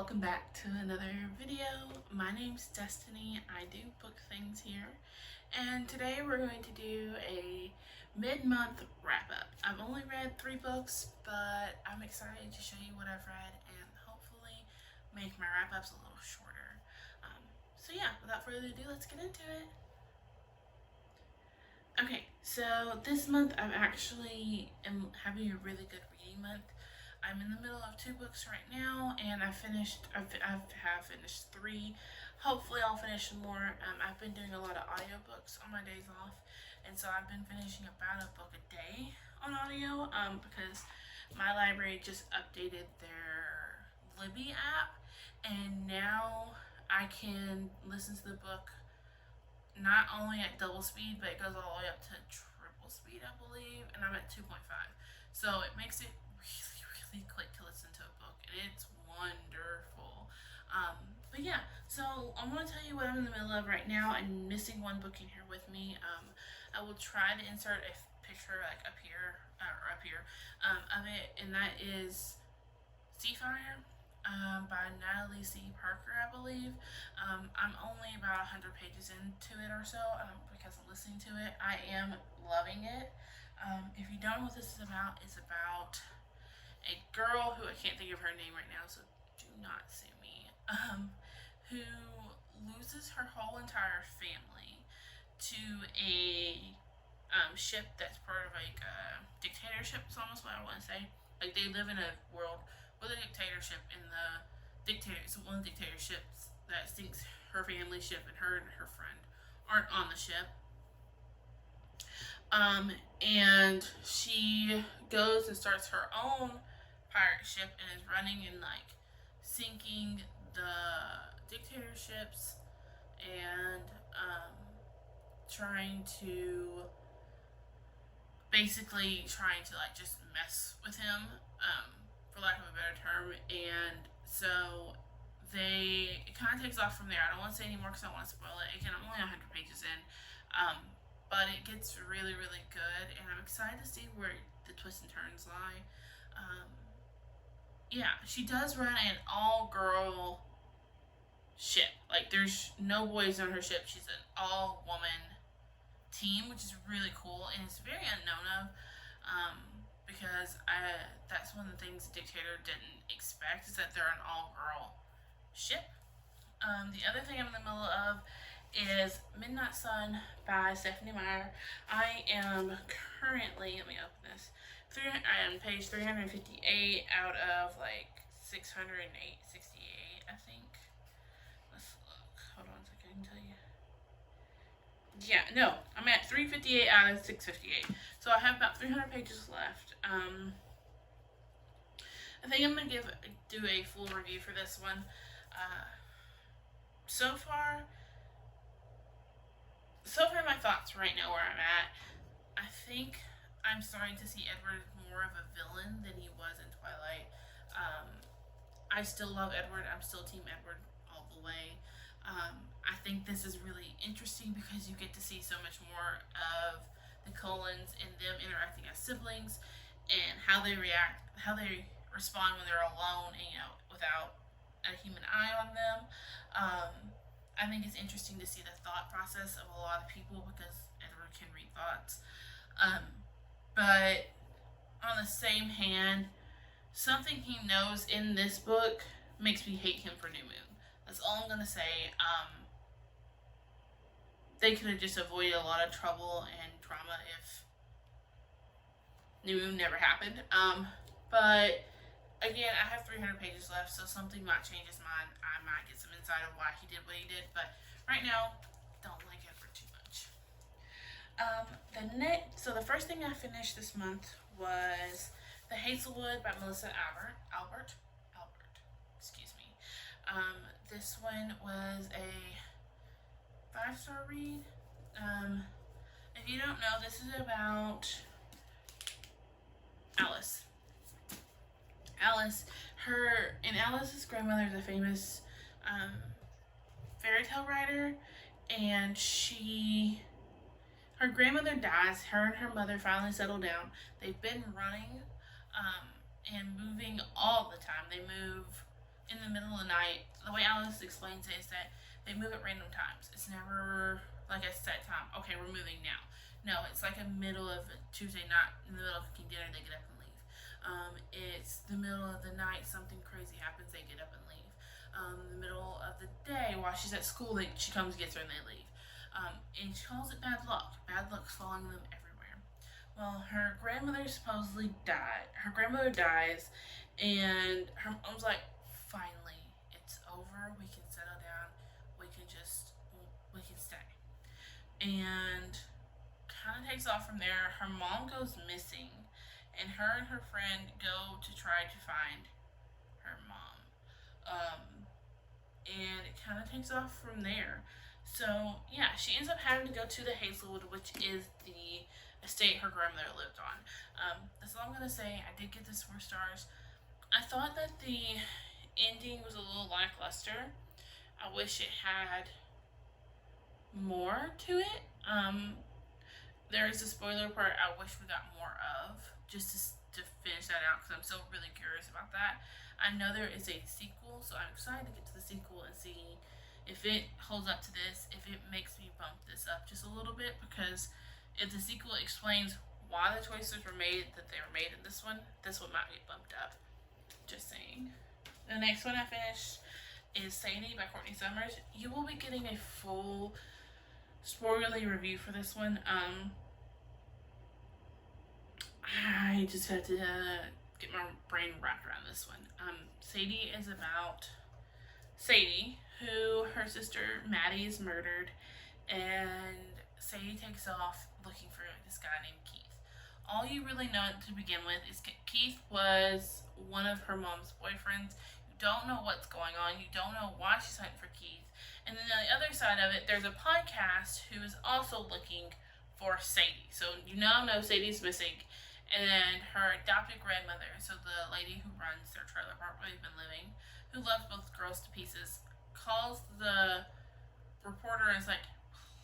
welcome back to another video. My name's Destiny. I do book things here, and today we're going to do a mid-month wrap-up. I've only read 3 books, but I'm excited to show you what I've read and hopefully make my wrap-ups a little shorter. So yeah, without further ado, let's get into it. Okay, so this month I'm actually having a really good reading month. I'm in the middle of 2 books right now, and I have finished 3. Hopefully I'll finish more. I've been doing a lot of audiobooks on my days off, and so I've been finishing about a book a day on audio because my library just updated their Libby app, and now I can listen to the book not only at double speed, but it goes all the way up to triple speed, I believe, and I'm at 2.5. So it makes it really quick to listen to a book, and it's wonderful. But yeah, so I'm going to tell you what I'm in the middle of right now. I'm missing one book in here with me. I will try to insert a picture like up here of it, and that is Seafire by Natalie C. Parker, I believe. I'm only about 100 pages into it or so because I'm listening to it. I am loving it. If you don't know what this is about, it's about a girl who I can't think of her name right now, so do not sue me, who loses her whole entire family to a ship that's part of like a dictatorship, is almost what I want to say. Like they live in a world with a dictatorship, and one of the dictatorships that sinks her family ship, and her friend aren't on the ship. And she goes and starts her own pirate ship and is running and like sinking the dictatorships and trying to like just mess with him, for lack of a better term. And so it kind of takes off from there. I don't want to say anymore because I don't want to spoil it. Again, I'm only 100 pages in, but it gets really, really good, and I'm excited to see where the twists and turns lie. Yeah, she does run an all-girl ship. Like, there's no boys on her ship. She's an all-woman team, which is really cool, and it's very unknown of, because that's one of the things the dictator didn't expect, is that they're an all-girl ship. The other thing I'm in the middle of is Midnight Sun by Stephanie Meyer. I am currently, let me open this, I am page 358 out of like 668, I think. Let's look. Hold on a second, I can tell you. Yeah, no, I'm at 358 out of 658. So I have about 300 pages left. I think I'm going to do a full review for this one. So far, my thoughts right now where I'm at, I think I'm starting to see Edward more of a villain than he was in Twilight. I still love Edward. I'm still Team Edward all the way. I think this is really interesting because you get to see so much more of the Cullens and them interacting as siblings, and how they respond when they're alone and, without a human eye on them. I think it's interesting to see the thought process of a lot of people because Edward can read thoughts. But on the same hand, something he knows in this book makes me hate him for New Moon. That's all I'm gonna say. They could have just avoided a lot of trouble and trauma if New Moon never happened. But again, I have 300 pages left, so something might change his mind. I might get some insight of why he did what he did, but right now, don't like Edward too much. So the first thing I finished this month was The Hazelwood by Melissa Albert. Excuse me. This one was a 5-star read. If you don't know, this is about Alice. Alice's grandmother is a famous fairy tale writer, and her grandmother dies. Her and her mother finally settle down. They've been running and moving all the time. They move in the middle of the night. The way Alice explains it is that they move at random times. It's never like a set time. Okay, we're moving now. No, it's like a middle of a Tuesday night, in the middle of cooking dinner, they get up and leave. It's the middle of the night, something crazy happens, they get up and leave. The middle of the day, while she's at school, she comes, gets her, and they leave. And she calls it bad luck. Bad luck's following them everywhere. Well, her grandmother supposedly died. Her grandmother dies, and her mom's like, finally, it's over. We can settle down. We can stay. And kind of takes off from there. Her mom goes missing, and her friend go to try to find her mom. And it kind of takes off from there. So yeah, she ends up having to go to the Hazelwood, which is the estate her grandmother lived on. That's all I'm gonna say. I did get this 4 stars. I thought that the ending was a little lackluster. I wish it had more to it. There is a spoiler part I wish we got more of, just to finish that out, because I'm still really curious about that. I know there is a sequel, so I'm excited to get to the sequel and see if it holds up to this, if it makes me bump this up just a little bit, because if the sequel explains why the choices were made that they were made in this one might get bumped up. Just saying. The next one I finished is Sadie by Courtney Summers. You will be getting a full spoilerly review for this one. I just had to get my brain wrapped around this one. Sadie is about Sadie, who her sister Maddie is murdered, and Sadie takes off looking for this guy named Keith. All you really know to begin with is Keith was one of her mom's boyfriends. You don't know what's going on. You don't know why she's hunting for Keith. And then on the other side of it, there's a podcast who is also looking for Sadie. So you now know Sadie's missing. And her adopted grandmother, so the lady who runs their trailer park where they've been living, who loves both girls to pieces, calls the reporter and is like,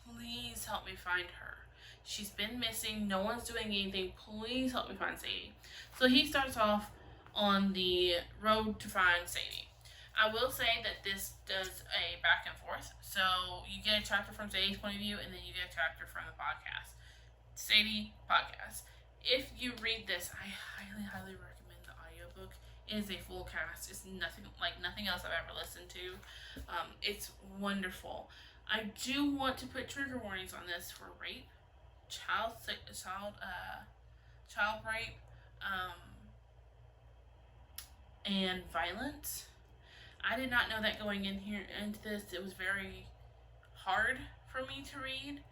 please help me find her. She's been missing. No one's doing anything. Please help me find Sadie. So he starts off on the road to find Sadie. I will say that this does a back and forth. So you get a chapter from Sadie's point of view, and then you get a chapter from the podcast. Sadie podcast. If you read this, I highly, highly recommend the audiobook. It is a full cast. It's nothing else I've ever listened to. It's wonderful. I do want to put trigger warnings on this for rape, child rape, and violence. I did not know that going into this. It was very hard for me to read,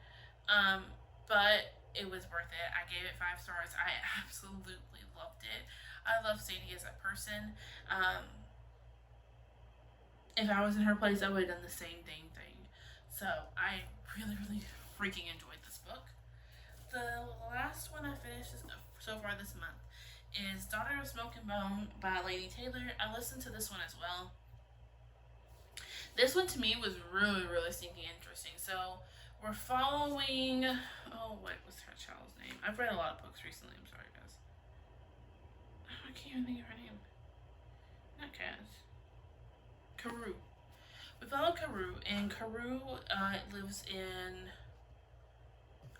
but it was worth it. I gave it 5 stars. I absolutely loved it. I love Sadie as a person. If I was in her place, I would have done the same thing. So I really, really freaking enjoyed this book. The last one I finished so far this month is Daughter of Smoke and Bone by Laini Taylor. I listened to this one as well. This one to me was really, really stinking interesting. So we're following, what was her child's name? I've read a lot of books recently. I'm sorry, guys. I can't even think of her name. Not Kaz. Carew. We follow Carew, and Carew lives in,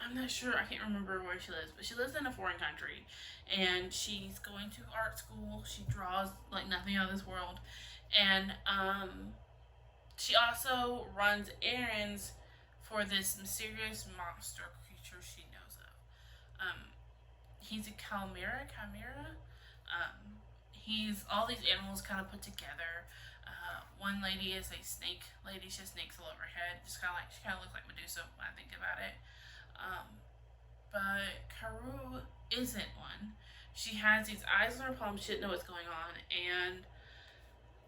I'm not sure, I can't remember where she lives, but she lives in a foreign country, and she's going to art school. She draws like nothing out of this world, and she also runs errands for this mysterious monster creature she knows of. He's a chimera. He's all these animals kind of put together. One lady is a snake lady. She has snakes all over her head. She kind of looks like Medusa when I think about it. But Carew isn't one. She has these eyes on her palm. She didn't know what's going on. And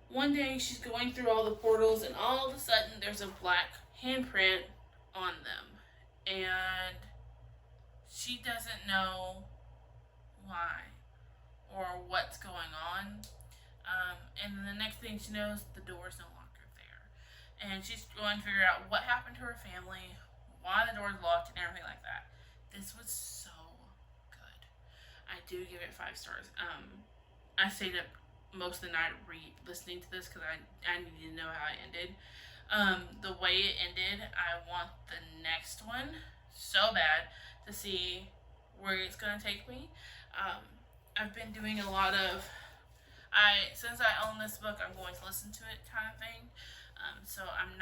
one day she's going through all the portals, and all of a sudden there's a black handprint on them. And she doesn't know why or what's going on. And then the next thing she knows, the door's no longer there. And she's going to figure out what happened to her family, why the door's locked, and everything like that. This was so good. I do give it 5 stars. I stayed up most of the night listening to this because I need to know how it ended. The way it ended, I want the next one so bad to see where it's gonna take me. Um, I've been doing a lot of since I own this book, I'm going to listen to it kind of thing. So I'm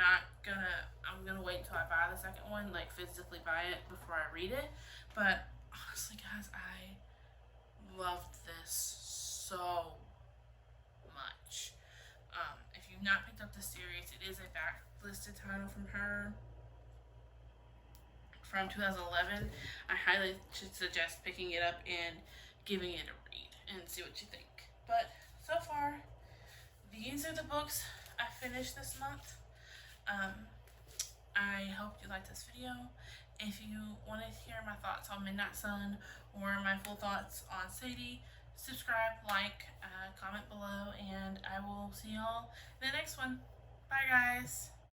gonna wait until I buy the second one, like physically buy it before I read it. But honestly, guys, I loved this so much. If you've not picked up the series, it is a backlisted title from her from 2011. I highly should suggest picking it up and giving it a read and see what you think. But so far, these are the books I finished this month. Um, I hope you liked this video. If you want to hear my thoughts on Midnight Sun or my full thoughts on Sadie, subscribe, like, comment below, and I will see y'all in the next one. Bye, guys.